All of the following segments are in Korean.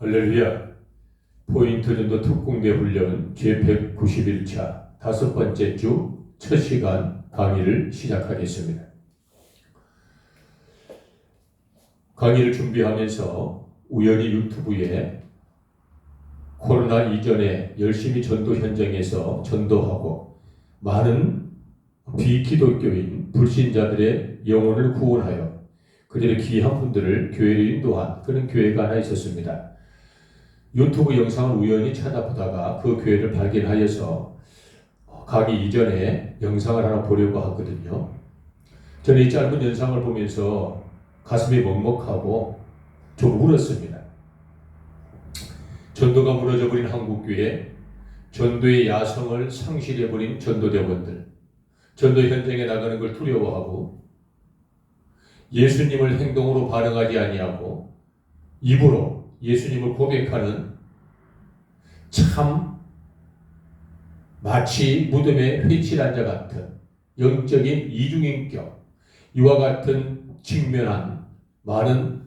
할렐루야. 포인트 전도 특공대 훈련 제191차 5번째 주 첫 시간 강의를 시작하겠습니다. 강의를 준비하면서 우연히 유튜브에 코로나 이전에 열심히 전도 현장에서 전도하고 많은 비기독교인 불신자들의 영혼을 구원하여 그들의 귀한 분들을 교회로 인도한 그런 교회가 하나 있었습니다. 유튜브 영상을 우연히 찾아보다가 그 교회를 발견하여서 가기 이전에 영상을 하나 보려고 하거든요. 저는 이 짧은 영상을 보면서 가슴이 먹먹하고 좀 울었습니다. 전도가 무너져버린 한국교회, 전도의 야성을 상실해버린 전도대원들, 전도 현장에 나가는 걸 두려워하고 예수님을 행동으로 반응하지 아니하고 입으로 예수님을 고백하는 참 마치 무덤에 회칠한 자 같은 영적인 이중인격, 이와 같은 직면한 많은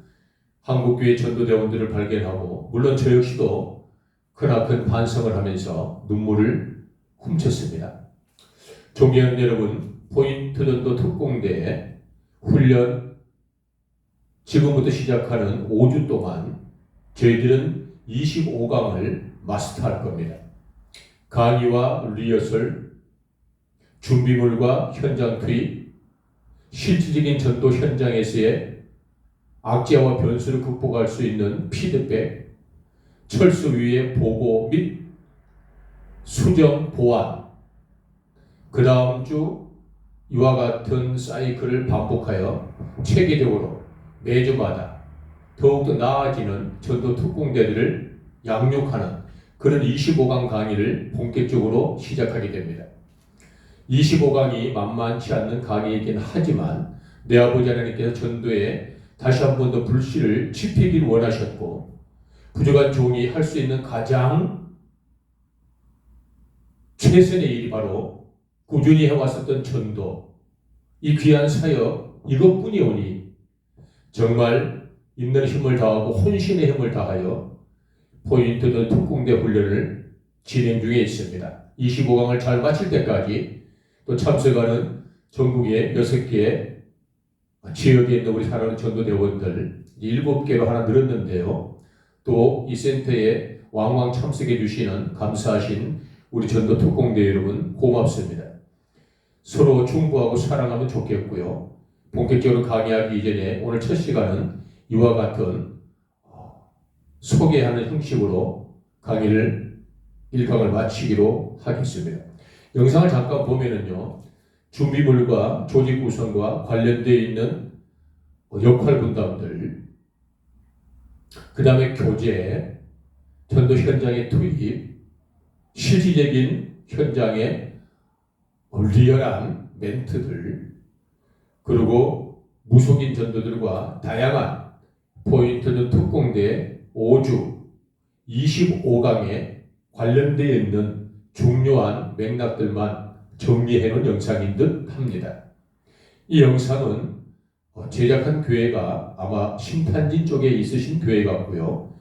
한국교회 전도대원들을 발견하고 물론 저 역시도 크나큰 반성을 하면서 눈물을 훔쳤습니다. 존경하는 여러분, 포인트 전도 특공대 훈련 지금부터 시작하는 5주 동안 저희들은 25강을 마스터할 겁니다. 강의와 리허설, 준비물과 현장 투입, 실질적인 전도 현장에서의 악재와 변수를 극복할 수 있는 피드백, 철수 위의 보고 및 수정 보완, 그 다음 주 이와 같은 사이클을 반복하여 체계적으로 매주마다 더욱더 나아지는 전도 특공대들을 양육하는 그런 25강 강의를 본격적으로 시작하게 됩니다. 25강이 만만치 않는 강의이긴 하지만 내 아버지 하나님께서 전도에 다시 한 번 더 불씨를 지피길 원하셨고 부족한 종이 할 수 있는 가장 최선의 일이 바로 꾸준히 해왔었던 전도, 이 귀한 사역 이것뿐이오니 정말 있는 힘을 다하고 혼신의 힘을 다하여 포인트 전 특공대 훈련을 진행 중에 있습니다. 25강을 잘 마칠 때까지 또 참석하는 전국의 6개 지역에 있는 우리 사랑하는 전도대원들 7개로 하나 늘었는데요. 또 이 센터에 왕왕 참석해 주시는 감사하신 우리 전도 특공대 여러분 고맙습니다. 서로 중보하고 사랑하면 좋겠고요. 본격적으로 강의하기 이전에 오늘 첫 시간은 이와 같은 소개하는 형식으로 강의를 1강을 마치기로 하겠습니다. 영상을 잠깐 보면은요, 준비물과 조직 구성과 관련되어 있는 역할 분담들, 그 다음에 교재, 전도 현장의 투입, 실질적인 현장의 리얼한 멘트들, 그리고 무속인 전도들과 다양한 포인트 전 특공대 5주 25강에 관련되어 있는 중요한 맥락들만 정리해 놓은 영상인 듯 합니다. 이 영상은 제작한 교회가 아마 신탄진 쪽에 있으신 교회 같고요.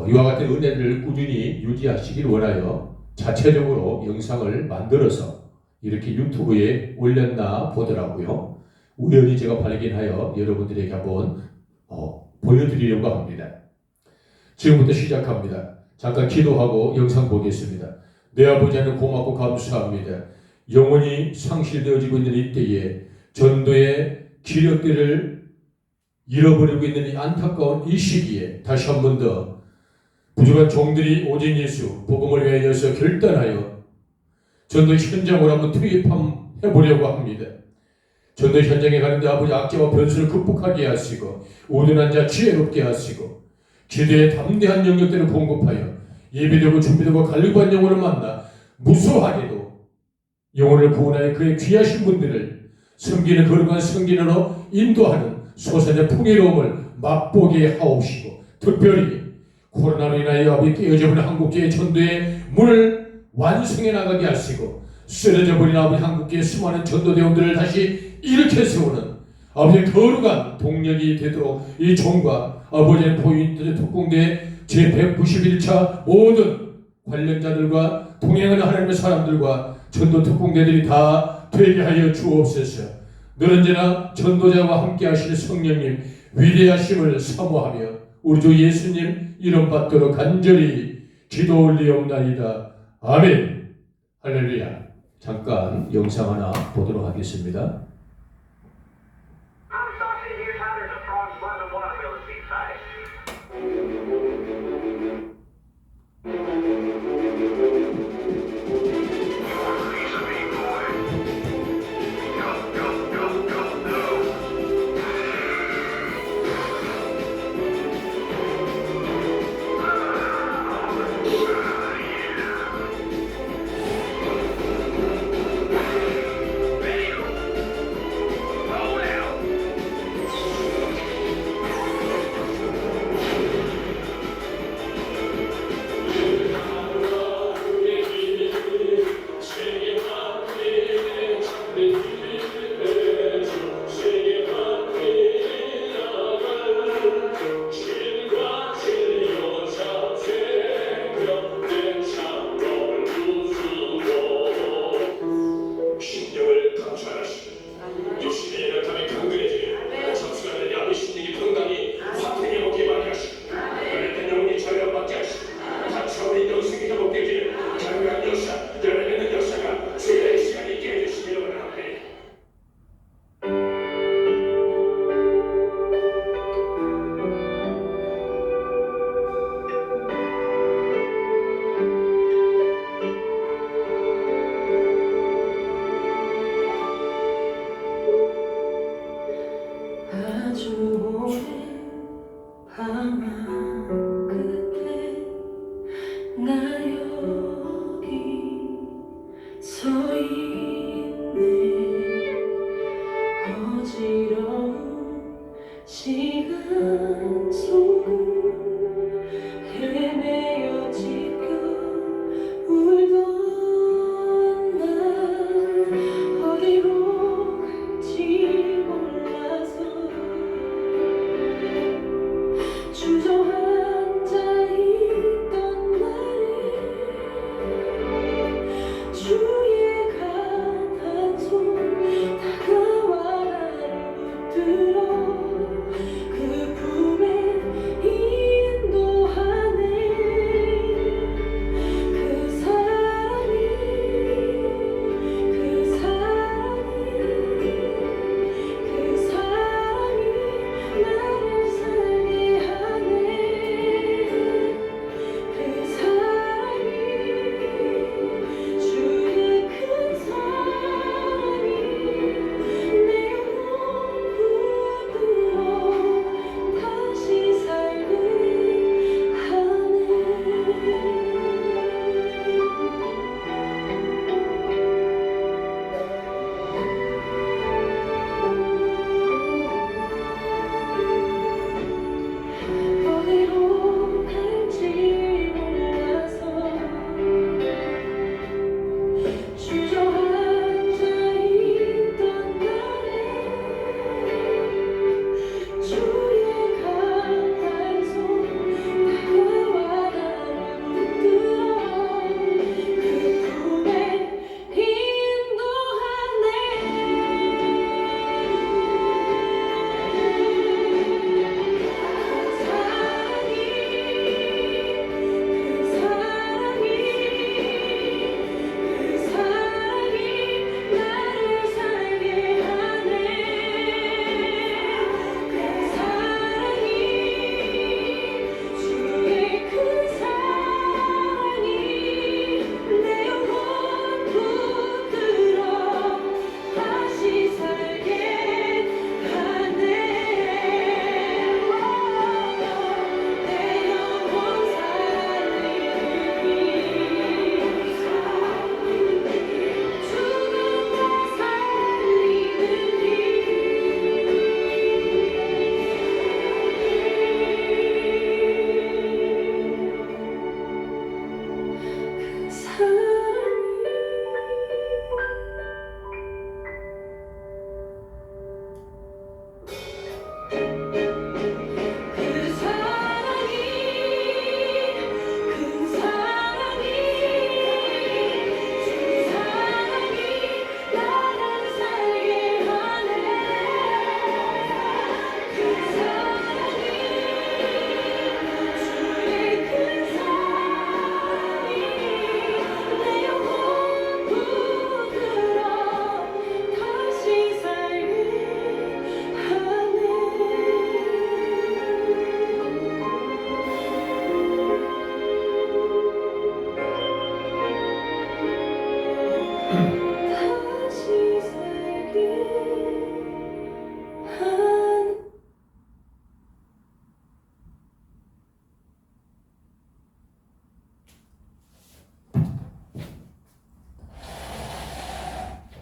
이와 같은 은혜를 꾸준히 유지하시길 원하여 자체적으로 영상을 만들어서 이렇게 유튜브에 올렸나 보더라고요. 우연히 제가 발견하여 여러분들에게 한번 보여드리려고 합니다. 지금부터 시작합니다. 잠깐 기도하고 영상 보겠습니다. 내 아버지 하나님 고맙고 감사합니다. 영혼이 상실되어지고 있는 이때에 전도의 기력들을 잃어버리고 있는 이 안타까운 이 시기에 다시 한 번 더 부족한 종들이 오직 예수 복음을 위하여서 결단하여 전도 현장으로 한번 투입해보려고 합니다. 전도 현장에 가는데 아버지 악재와 변수를 극복하게 하시고 우둔한 자 지혜롭게 하시고 기도에 담대한 영역들을 공급하여 예비되고 준비되고 갈급한 영혼을 만나 무수하게도 영혼을 구원하여 그의 귀하신 분들을 섬기는 거룩한 성기는으로 인도하는 소선의 풍요로움을 맛보게 하옵시고 특별히 코로나로 인하여 아버지 깨어져버린 한국교회 전도의 문을 완성해 나가게 하시고 쓰러져 버린 아버지 한국교회 수많은 전도대원들을 다시 일으켜 세우는 아버지 거룩한 동력이 되도록 이 종과 아버지의 포인트 특공대의 제191차 모든 관련자들과 동행하는 하나님의 사람들과 전도 특공대들이 다 되게 하여 주옵소서. 늘 언제나 전도자와 함께 하시는 성령님 위대하심을 사모하며 우리 주 예수님 이름 받도록 간절히 기도 올리옵나이다. 아멘. 할렐루야. 잠깐 영상 하나 보도록 하겠습니다.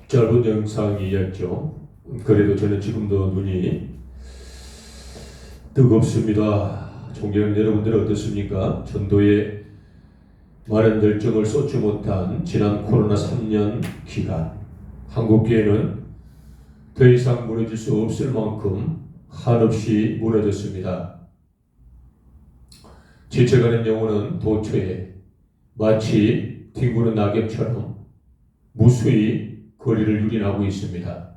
짧은 영상이었죠. 그래도 저는 지금도 눈이 뜨겁습니다. 존경하는 여러분들 어떻습니까? 전도에 많은 열정을 쏟지 못한 지난 코로나 3년 기간, 한국교회는 더 이상 무너질 수 없을 만큼 한없이 무너졌습니다. 지쳐가는 영혼은 도처에 마치 뒹구는 낙엽처럼 무수히 거리를 유린하고 있습니다.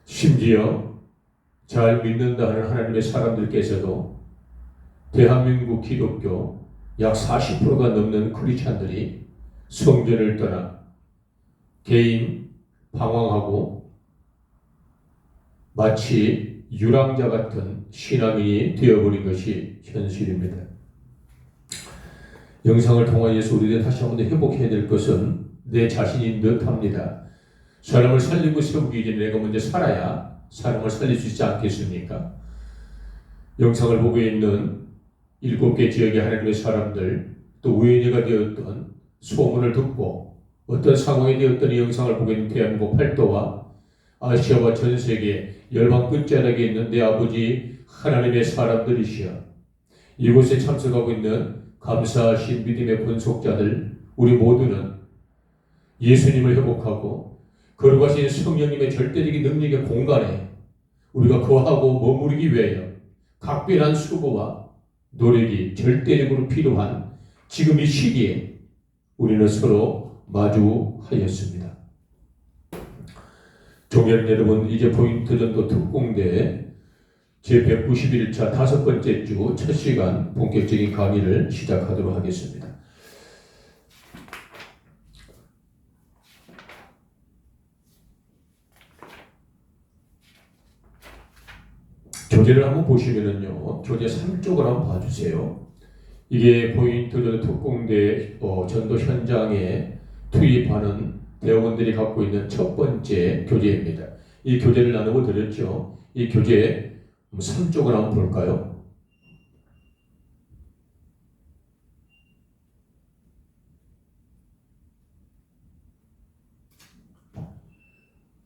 심지어 잘 믿는다 하는 하나님의 사람들께서도 대한민국 기독교 약 40%가 넘는 크리스찬들이 성전을 떠나 개인 방황하고 마치 유랑자 같은 신앙인이 되어버린 것이 현실입니다. 영상을 통하여서 우리들 다시 한번 회복해야 될 것은 내 자신인 듯 합니다. 사람을 살리고 세우기 전에 내가 먼저 살아야 사람을 살릴 수 있지 않겠습니까? 영상을 보고 있는 7개 지역의 하나님의 사람들, 또 우연히가 되었던 소문을 듣고 어떤 상황이 되었던 이 영상을 보고 있는 대한민국 팔도와 아시아와 전 세계 열방 끝자락에 있는 내 아버지 하나님의 사람들이시여, 이곳에 참석하고 있는 감사하신 믿음의 권속자들, 우리 모두는 예수님을 회복하고 거룩하신 성령님의 절대적인 능력의 공간에 우리가 거하고 머무르기 위하여 각별한 수고와 노력이 절대적으로 필요한 지금 이 시기에 우리는 서로 마주하였습니다. 종현 여러분, 이제 포인트 전도 특공대 제191차 5번째 주 첫 시간 본격적인 강의를 시작하도록 하겠습니다. 교재를 한번 보시면은요, 교재 3쪽을 한번 봐주세요. 이게 포인트 전도 특공대 전도 현장에 투입하는 대원들이 갖고 있는 첫 번째 교재입니다. 이 교재를 나누고 드렸죠. 이 교재 3쪽을 한번 볼까요?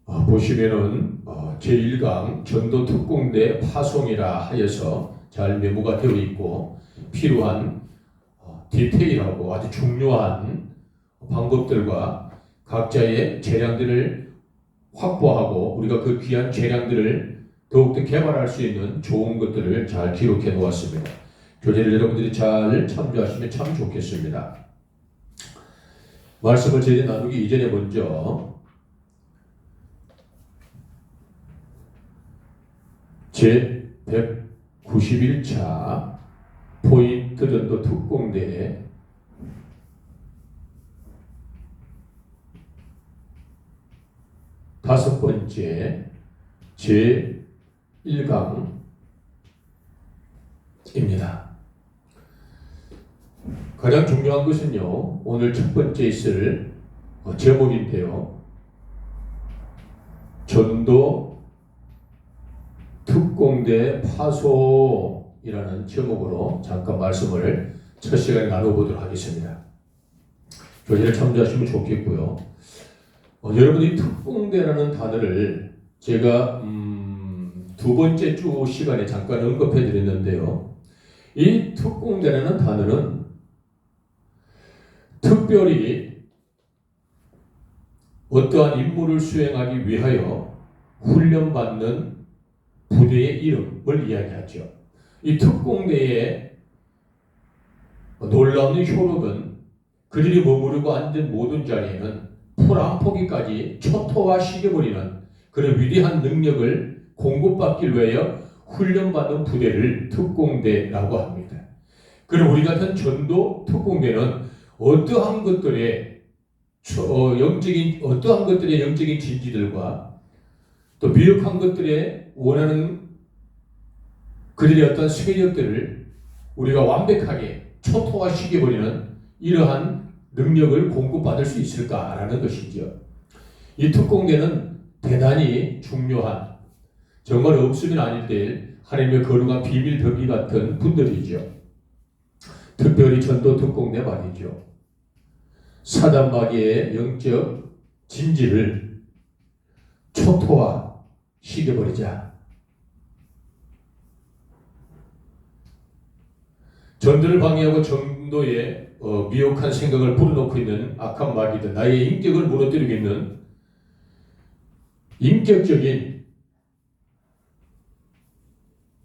보시면은 제1강 전도 특공대 파송이라 하여서 잘 메모가 되어 있고 필요한 디테일하고 아주 중요한 방법들과 각자의 재량들을 확보하고 우리가 그 귀한 재량들을 더욱더 개발할 수 있는 좋은 것들을 잘 기록해 놓았습니다. 교재를 여러분들이 잘 참조하시면 참 좋겠습니다. 말씀을 제대로 나누기 이전에 먼저 제191차 포인트 전도 특공대 다섯 번째 제1강입니다. 가장 중요한 것은요, 오늘 첫 번째 있을 제목인데요. 전도 특공대 파송이라는 제목으로 잠깐 말씀을 첫 시간에 나눠보도록 하겠습니다. 교재를 참조하시면 좋겠고요. 여러분이 특공대라는 단어를 제가 두 번째 주 시간에 잠깐 언급해 드렸는데요. 이 특공대라는 단어는 특별히 어떠한 임무를 수행하기 위하여 훈련받는 부대의 이름을 이야기하죠. 이 특공대의 놀라운 효력은 그들이 머무르고 앉은 모든 자리에는 풀 한 포기까지 초토화시켜버리는 그런 위대한 능력을 공급받기 위하여 훈련받은 부대를 특공대라고 합니다. 그럼 우리 같은 전도 특공대는 어떠한 것들의 영적인 진지들과 또 미혹한 것들의 원하는 그들의 어떤 세력들을 우리가 완벽하게 초토화시켜버리는 이러한 능력을 공급받을 수 있을까라는 것이죠. 이 특공대는 대단히 중요한, 정말 없으면 아닐 때 하나님의 거룩한 비밀 덕이 같은 분들이죠. 특별히 전도 특공대 말이죠. 사단 마귀의 영적 진지를 초토화 시켜버리자. 전도를 방해하고 전도에 미혹한 생각을 불어넣고 있는 악한 마귀들, 나의 인격을 무너뜨리고 있는 인격적인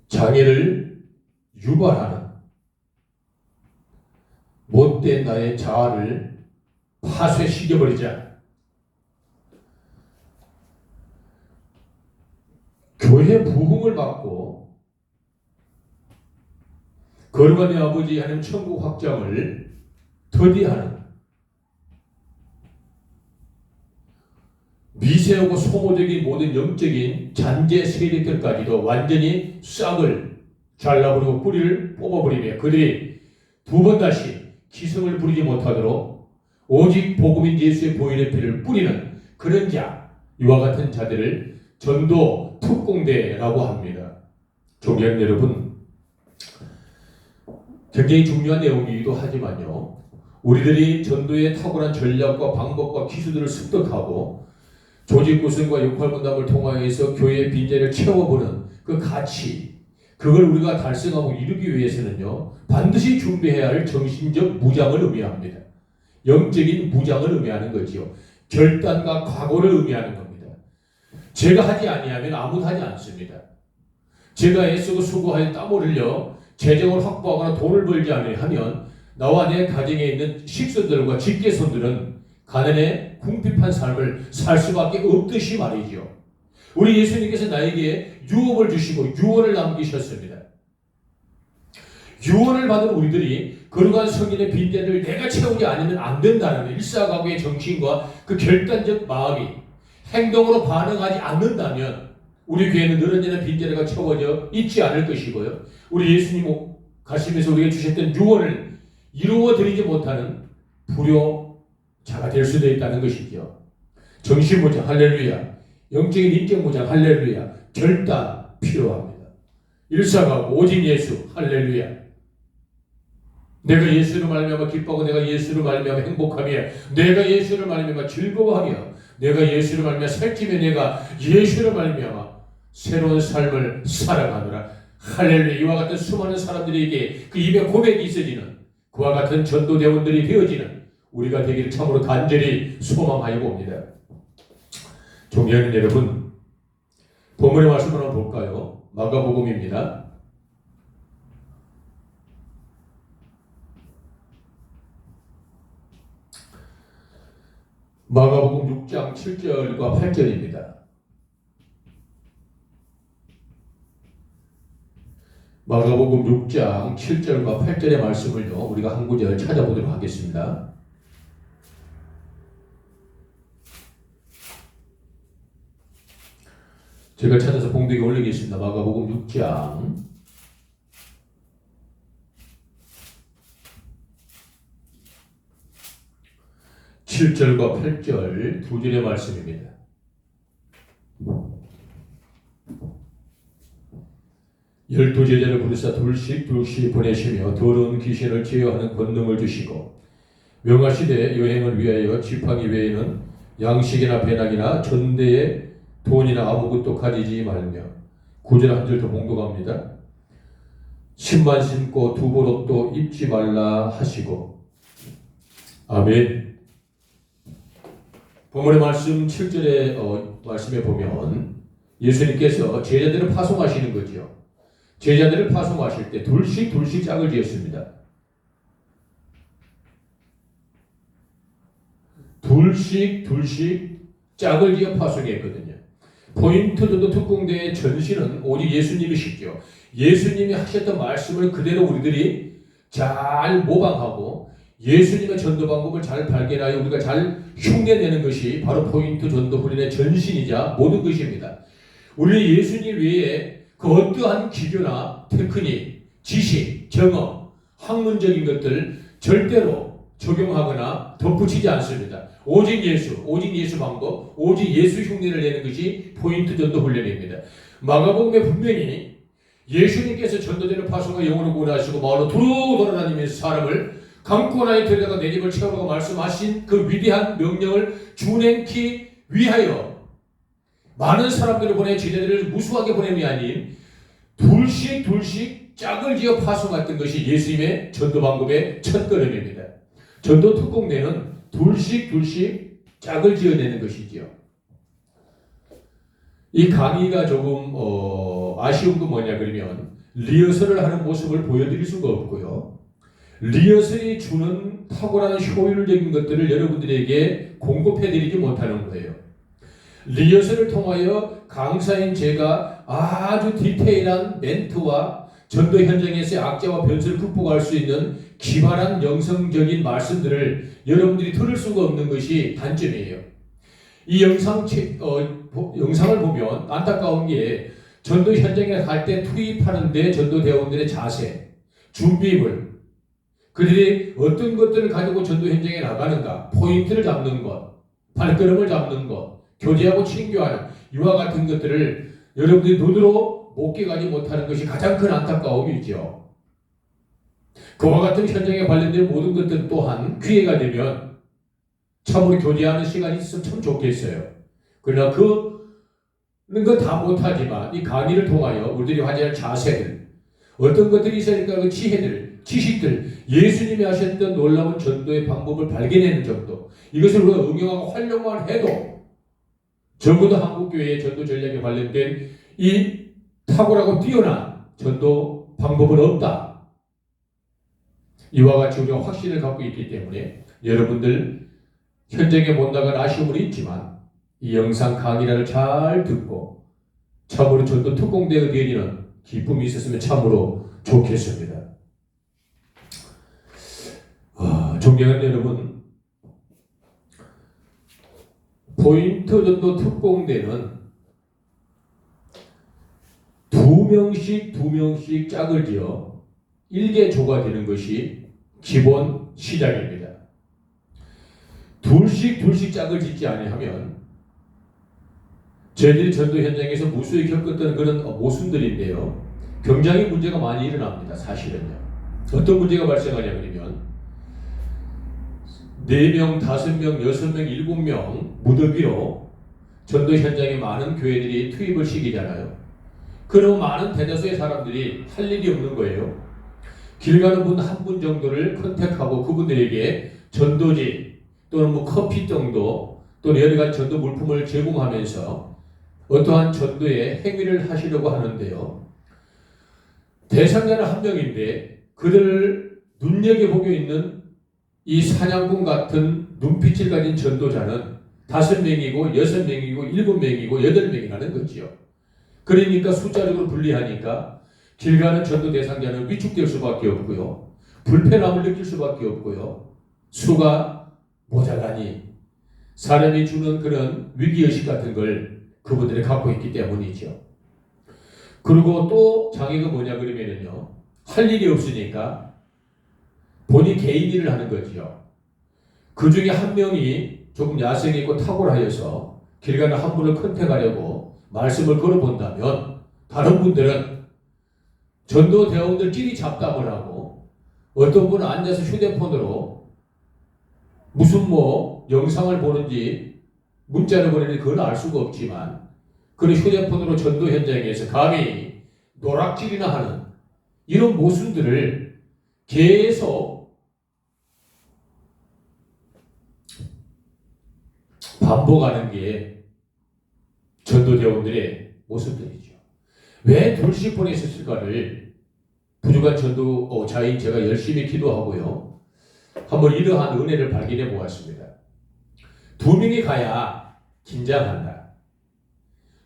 장애를 유발하는 못된 나의 자아를 파쇄시켜버리자. 교회 부흥을 받고 거룩한 아버지 하나님 천국 확장을 더디하는 미세하고 소모적인 모든 영적인 잔재 세력들까지도 완전히 싹을 잘라버리고 뿌리를 뽑아버리며 그들이 두 번 다시 기성을 부리지 못하도록 오직 복음인 예수의 보혈의 피를 뿌리는 그런 자, 이와 같은 자들을 전도 특공대라고 합니다. 존경하는 여러분, 굉장히 중요한 내용이기도 하지만요, 우리들이 전도의 탁월한 전략과 방법과 기술들을 습득하고 조직 구성과 역할 분담을 통하여서 교회의 빈자리를 채워보는 그 가치, 그걸 우리가 달성하고 이루기 위해서는요, 반드시 준비해야 할 정신적 무장을 의미합니다. 영적인 무장을 의미하는 거지요. 결단과 각오를 의미하는 겁니다. 제가 하지 아니하면 아무도 하지 않습니다. 제가 애쓰고 수고하여 땀 흘려 재정을 확보하거나 돈을 벌지 않으면 나와 내 가정에 있는 식선들과 직계손들은 가난에 궁핍한 삶을 살 수밖에 없듯이 말이죠. 우리 예수님께서 나에게 유업을 주시고 유언을 남기셨습니다. 유언을 받은 우리들이 거룩한 성인의 빈자리를 내가 채우지 않으면 안 된다는 일사각오의 정신과 그 결단적 마음이 행동으로 반응하지 않는다면 우리 교회는 늘어지는 빈자리가 채워져 있지 않을 것이고요. 우리 예수님 가시면서 우리에게 주셨던 유언을 이루어드리지 못하는 불효자가 될 수도 있다는 것이죠. 정신무장 할렐루야, 영적인 인격무장 할렐루야, 결단 필요합니다. 일사각오 오직 예수 할렐루야. 내가 예수를 말미암아 기뻐하고 내가 예수를 말미암아 행복하며 내가 예수를 말미암아 즐거워하며 내가 예수를 말미암아 살찌며 내가 예수를 말미암아 새로운 삶을 살아가노라 할렐루야. 이와 같은 수많은 사람들에게 그 입에 고백이 있어지는 그와 같은 전도대원들이 되어지는 우리가 되기를 참으로 간절히 소망하여 봅니다. 존경하는 여러분, 본문의 말씀을 한번 볼까요? 마가복음입니다. 마가복음 6장 7절과 8절입니다. 마가복음 6장 7절과 8절의 말씀을요, 우리가 한 구절 찾아보도록 하겠습니다. 제가 찾아서 봉독에 올리겠습니다. 마가복음 6장 7절과 8절 두 절의 말씀입니다. 열두 제자를 부르사 둘씩 보내시며 더러운 귀신을 제어하는 권능을 주시고 명하시되 여행을 위하여 지팡이 외에는 양식이나 배낭이나 전대에 돈이나 아무것도 가지지 말며 9절 한 절 더 봉독합니다. 신만 신고 두보옷도 입지 말라 하시고 아멘. 본문의 말씀 7절의 말씀에 보면 예수님께서 제자들을 파송하시는 거죠. 제자들을 파송하실 때 둘씩 짝을 지었습니다. 둘씩 짝을 지어 파송했거든요. 포인트 전도 특공대의 전신은 오직 예수님이시죠. 예수님이 하셨던 말씀을 그대로 우리들이 잘 모방하고 예수님의 전도 방법을 잘 발견하여 우리가 잘 흉내내는 것이 바로 포인트 전도 훈련의 전신이자 모든 것입니다. 우리 예수님 외에 그 어떠한 기교나 테크닉, 지식, 경험, 학문적인 것들 절대로 적용하거나 덧붙이지 않습니다. 오직 예수 방법, 오직 예수 흉내를 내는 것이 포인트 전도 훈련입니다. 마가복음에 분명히 예수님께서 전도자를 파송과 영혼을 구원하시고 마을로 두루 돌아다니면서 사람을 강권하여 데려다가 내 집을 채우라고 말씀하신 그 위대한 명령을 준행키 위하여 많은 사람들을 보내 지네들을 무수하게 보냄이 아닌 둘씩 짝을 지어 파송했던 것이 예수님의 전도 방법의 첫 걸음입니다. 전도 특공대는 둘씩 짝을 지어내는 것이지요. 이 강의가 조금 아쉬운 건 뭐냐 그러면 리허설을 하는 모습을 보여드릴 수가 없고요. 리허설이 주는 탁월한 효율적인 것들을 여러분들에게 공급해드리지 못하는 거예요. 리허설을 통하여 강사인 제가 아주 디테일한 멘트와 전도 현장에서의 악재와 변수를 극복할 수 있는 기발한 영성적인 말씀들을 여러분들이 들을 수가 없는 것이 단점이에요. 이 영상을 보면 안타까운 게 전도 현장에 갈 때 투입하는데 전도 대원들의 자세, 준비물, 그들이 어떤 것들을 가지고 전도 현장에 나가는가, 포인트를 잡는 것, 발걸음을 잡는 것, 교제하고 친교하는 이와 같은 것들을 여러분들이 눈으로 목격하지 못하는 것이 가장 큰 안타까움이죠. 그와 같은 현장에 관련된 모든 것들 또한 기회가 되면 참으로 교제하는 시간이 있으면 참 좋겠어요. 그러나 그런 거 다 못하지만 이 강의를 통하여 우리들이 가져야 할 자세들, 어떤 것들이 있으니까 그 지혜들, 지식들, 예수님이 하셨던 놀라운 전도의 방법을 발견하는 정도, 이것을 우리가 응용하고 활용만 해도 적어도 한국교회의 전도 전략에 관련된 이 탁월하고 뛰어난 전도 방법은 없다. 이와 같이 우리가 확신을 갖고 있기 때문에 여러분들 현장에 못 나갈 아쉬움은 있지만 이 영상 강의를 잘 듣고 참으로 전도 특공대가 되어지는 기쁨이 있었으면 참으로 좋겠습니다. 존경하는 여러분, 포인트 전도 특공대는 두 명씩 짝을 지어 일개조가 되는 것이 기본 시작입니다. 둘씩 짝을 짓지 아니하면 저희들이 전도 현장에서 무수히 겪었던 그런 모순들인데요. 굉장히 문제가 많이 일어납니다. 사실은요. 어떤 문제가 발생하냐면 4명, 5명, 6명, 7명 무더기로 전도 현장에 많은 교회들이 투입을 시키잖아요. 그럼 많은 대다수의 사람들이 할 일이 없는 거예요. 길 가는 분 한 분 정도를 컨택하고 그분들에게 전도지 또는 뭐 커피 정도 또는 여러 가지 전도 물품을 제공하면서 어떠한 전도의 행위를 하시려고 하는데요. 대상자는 한 명인데 그들을 눈여겨보고 있는 이 사냥꾼 같은 눈빛을 가진 전도자는 5명이고 6명이고 7명이고 8명이라는 거지요. 그러니까 숫자적으로 분리하니까 길 가는 전도 대상자는 위축될 수밖에 없고요. 불편함을 느낄 수밖에 없고요. 수가 모자라니 사람이 주는 그런 위기의식 같은 걸 그분들이 갖고 있기 때문이죠. 그리고 또 장애가 뭐냐 그러면은요. 할 일이 없으니까 본인 개인 일을 하는 거죠. 그 중에 한 명이 조금 야성이 있고 탁월하여서 길 가는 한 분을 컨택하려고 말씀을 걸어본다면 다른 분들은 전도 대원들끼리 잡담을 하고 어떤 분은 앉아서 휴대폰으로 무슨 영상을 보는지 문자를 보내는지 그건 알 수가 없지만 그런 휴대폰으로 전도 현장에서 감히 노락질이나 하는 이런 모순들을 계속 반복하는 게 전도 대원들의 모습들이죠. 왜 둘씩 보냈을까를 부족한 전도자인 제가 열심히 기도하고요. 한번 이러한 은혜를 발견해 보았습니다. 2명이 가야 긴장한다.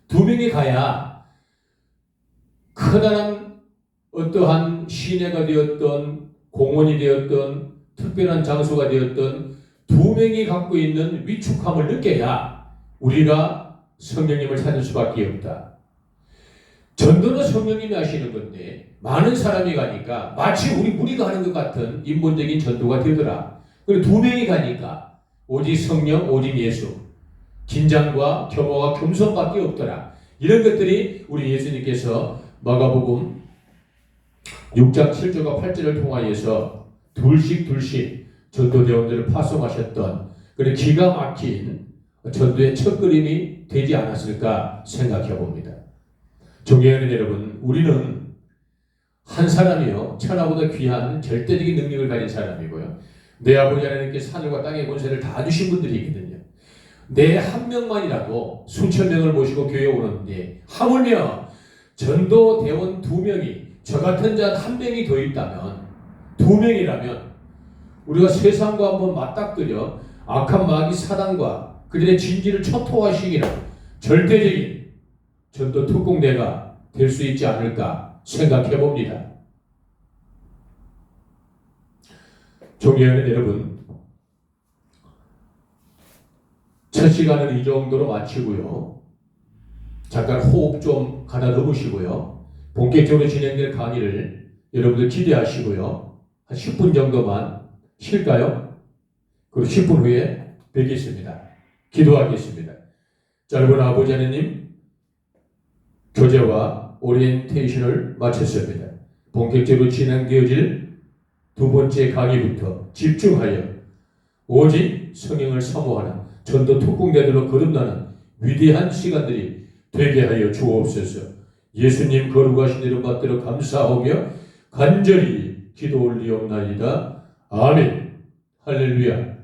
2명이 가야 커다란 어떠한 시내가 되었던 공원이 되었던 특별한 장소가 되었던 2명이 갖고 있는 위축함을 느껴야 우리가 성령님을 찾을 수밖에 없다. 전도는 성령님이 하시는 건데 많은 사람이 가니까 마치 우리 무리가 하는 것 같은 인본적인 전도가 되더라. 그리고 2명이 가니까 오직 성령, 오직 예수, 긴장과 겸허와 겸손밖에 없더라. 이런 것들이 우리 예수님께서 마가복음 6장 7절과 8절을 통하여서 둘씩 전도대원들을 파송하셨던 그런 기가 막힌 전도의 첫걸음이 되지 않았을까 생각해 봅니다. 존경하는 여러분, 우리는 한 사람이요 천하보다 귀한 절대적인 능력을 가진 사람이고요. 내 아버지 하나님께 하늘과 땅의 권세를 다 주신 분들이거든요. 내 한 명만이라도 수천 명을 모시고 교회에 오는데 하물며 전도 대원 2명이 저 같은 자 1명이 더 있다면 2명이라면 우리가 세상과 한번 맞닥뜨려 악한 마귀 사단과 그들의 진지를 초토화시키는 절대적인 전도 특공대가 될 수 있지 않을까 생각해 봅니다. 존경하는 여러분, 첫 시간은 이 정도로 마치고요. 잠깐 호흡 좀 가다듬으시고요. 본격적으로 진행될 강의를 여러분들 기대하시고요. 한 10분 정도만 쉴까요? 그리고 10분 후에 뵙겠습니다. 기도하겠습니다. 짧은 아버지 하나님, 교제와 오리엔테이션을 마쳤습니다. 본격적으로 진행되어질 두 번째 강의부터 집중하여 오직 성령을 사모하는 전도 특공대들로 거듭나는 위대한 시간들이 되게 하여 주옵소서. 예수님 거룩하신 이름 받들어 감사하며 간절히 기도 올리옵나이다. 아멘. 할렐루야.